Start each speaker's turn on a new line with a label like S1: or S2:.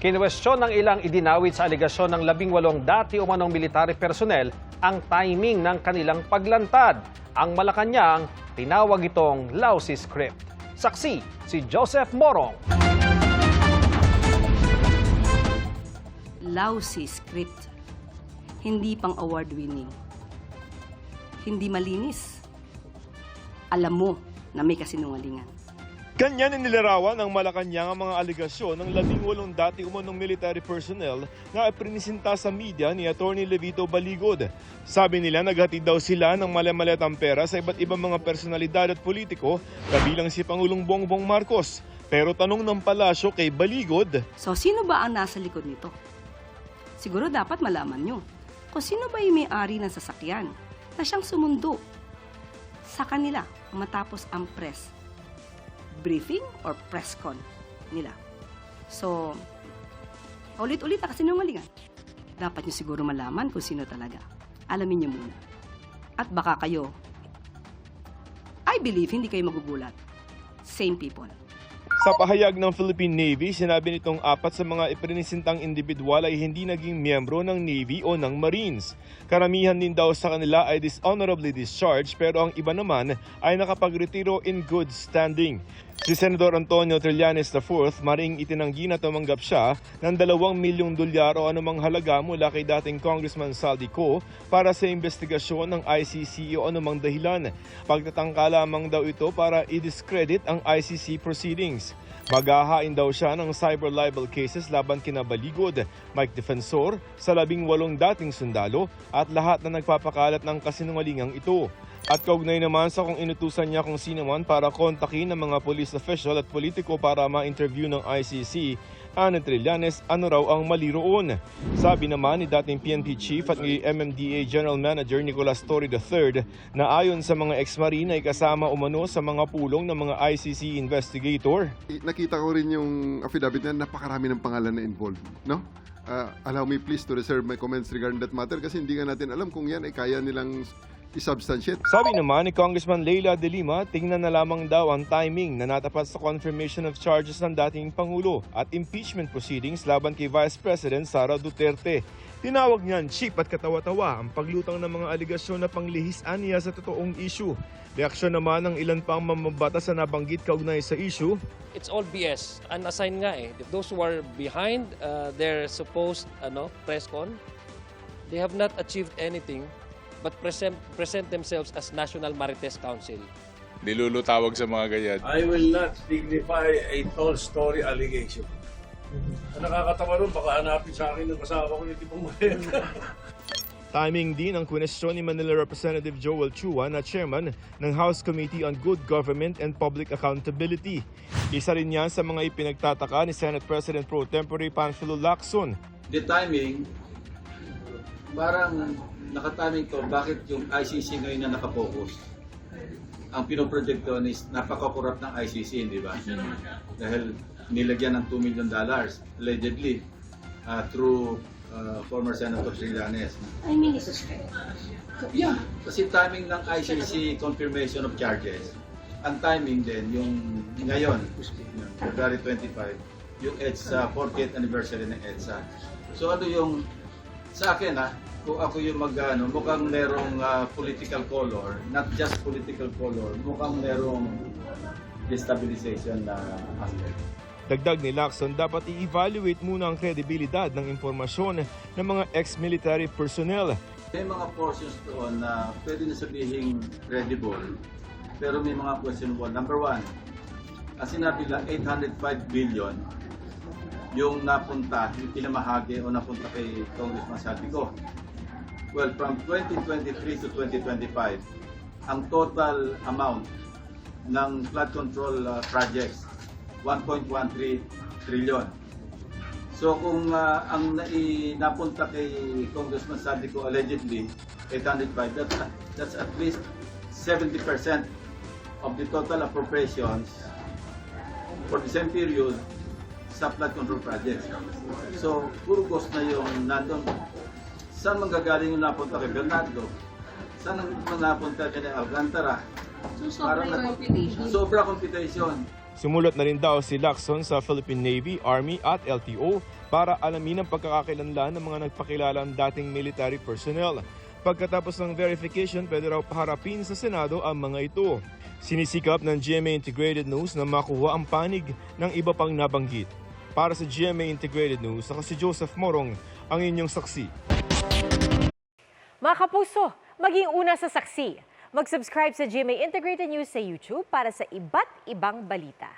S1: Kinwestiyon ng ilang idinawit sa aligasyon ng 18 dati umanong military personnel ang timing ng kanilang paglantad. Ang Malacanang, tinawag itong lousy script. Saksi si Joseph Morong.
S2: Lousy script. Hindi pang award-winning. Hindi malinis. Alam mo na may kasinungalingan.
S3: Ganyan inilarawan ng Malacanang ang mga aligasyon ng 18 dati umanong military personnel na ipinisinta sa media ni Atty. Levito Baligod. Sabi nila naghatid daw sila ng malamaletang pera sa iba't ibang mga personalidad at politiko kabilang si Pangulong Bongbong Marcos. Pero tanong ng palasyo kay Baligod,
S2: So, sino ba ang nasa likod nito? Siguro dapat malaman nyo kung sino ba yung may-ari ng sasakyan na siyang sumundo sa kanila matapos ang press briefing or press con nila. So, ulit-ulit na kasinungalingan. Dapat nyo siguro malaman kung sino talaga. Alamin nyo muna. At baka kayo, I believe, hindi kayo magugulat. Same people.
S3: sa pahayag ng Philippine Navy, sinabi nitong 4 sa mga iprinisintang individual ay hindi naging miyembro ng Navy o ng Marines. Karamihan din daw sa kanila ay dishonorably discharged pero ang iba naman ay nakapagretiro in good standing. Si Senador Antonio Trillanes IV, maring itinanggi na tumanggap siya ng $2 milyong o anumang halaga mula kay dating Congressman Saldi Co para sa investigasyon ng ICC o anumang dahilan. Pagtatangka lamang daw ito para i-discredit ang ICC proceedings. Maghahain daw siya ng cyber libel cases laban kina Baligod, Mike Defensor, sa 18 dating sundalo at lahat na nagpapakalat ng kasinungalingang ito. At kaugnay naman sa kung inutusan niya kung sino man para kontakin ng mga police official at politiko para ma-interview ng ICC, Ana Trillanes, ano raw ang mali roon? Sabi naman ni dating PNP Chief at ni MMDA General Manager Nicolas Torre III na ayon sa mga ex-marine ay kasama umano sa mga pulong ng mga ICC investigator.
S4: Nakita ko rin yung affidavit na napakarami ng pangalan na involved, no? Allow me please to reserve my comments regarding that matter kasi hindi nga natin alam kung yan ay kaya nilang i-substantiate.
S3: Sabi naman ni Congressman Leila de Lima, tingnan na lamang daw ang timing na natapat sa confirmation of charges ng dating Pangulo at impeachment proceedings laban kay Vice President Sara Duterte. Tinawag niyan cheap at katawa-tawa ang paglutang ng mga aligasyon na panglihisan niya sa totoong issue. Reaksyon naman ng ilan pang mambabatas na nabanggit kaugnay sa issue.
S5: It's all BS. Unassigned nga eh. Those who are behind their supposed press con, they have not achieved anything but present themselves as National Marites Council.
S6: Nilulutawag sa mga ganyan.
S7: I will not dignify a tall story allegation. Ang nakakatawa ron, baka hanapin sa akin ng kasama ko yung tipong maleta.
S3: Timing din ang kwestiyon ni Manila Representative Joel Chua na chairman ng House Committee on Good Government and Public Accountability. Isa rin yan sa mga ipinagtataka ni Senate President Pro Tempore Panfilo Lacson.
S8: The timing, parang nakatiming to, bakit yung ICC ngayon na nakapokus? Ang pinoproject doon is napaka-corrupt ng ICC, di ba? Dahil nilagyan ng $2 million allegedly through former Senator Trillanes.
S2: I mean, it's a straight.
S8: Yeah, kasi timing ng ICC confirmation of charges. Ang timing din, yung ngayon, February 25, yung EDSA, 40th anniversary ng EDSA. So ano yung, sa akin kung ako yung mukhang merong political color, not just political color, mukhang merong destabilization na aspect.
S3: Dagdag ni Lacson, dapat i-evaluate muna ang kredibilidad ng impormasyon ng mga ex-military personnel.
S8: May mga portions doon na pwede na sabihin credible, pero may mga questionable. Number one, ang sinabi lang 805 billion yung napunta, yung pinamahagi o napunta kay Congressman Saldi Co. Well, from 2023 to 2025, ang total amount ng flood control projects 1.13 trillion. So kung ang napunta kay Congressman Saldi Co allegedly 805, that's at least 70% of the total appropriations for the same period sa flood control projects. So puro cost na yung nandun. Saan manggagaling yung napunta kay Bernardo? Saan ang napunta kay Alcantara?
S2: So, sobra yung computation.
S8: Sobra computation.
S3: Sumulat na rin daw si Lacson sa Philippine Navy, Army at LTO para alamin ang pagkakakilanlan ng mga nagpakilalang dating military personnel. Pagkatapos ng verification, pwede raw paharapin sa Senado ang mga ito. Sinisikap ng GMA Integrated News na makuha ang panig ng iba pang nabanggit. Para sa GMA Integrated News, ako si Joseph Morong, ang inyong saksi.
S9: Mga kapuso, maging una sa saksi. Mag-subscribe sa GMA Integrated News sa YouTube para sa iba't ibang balita.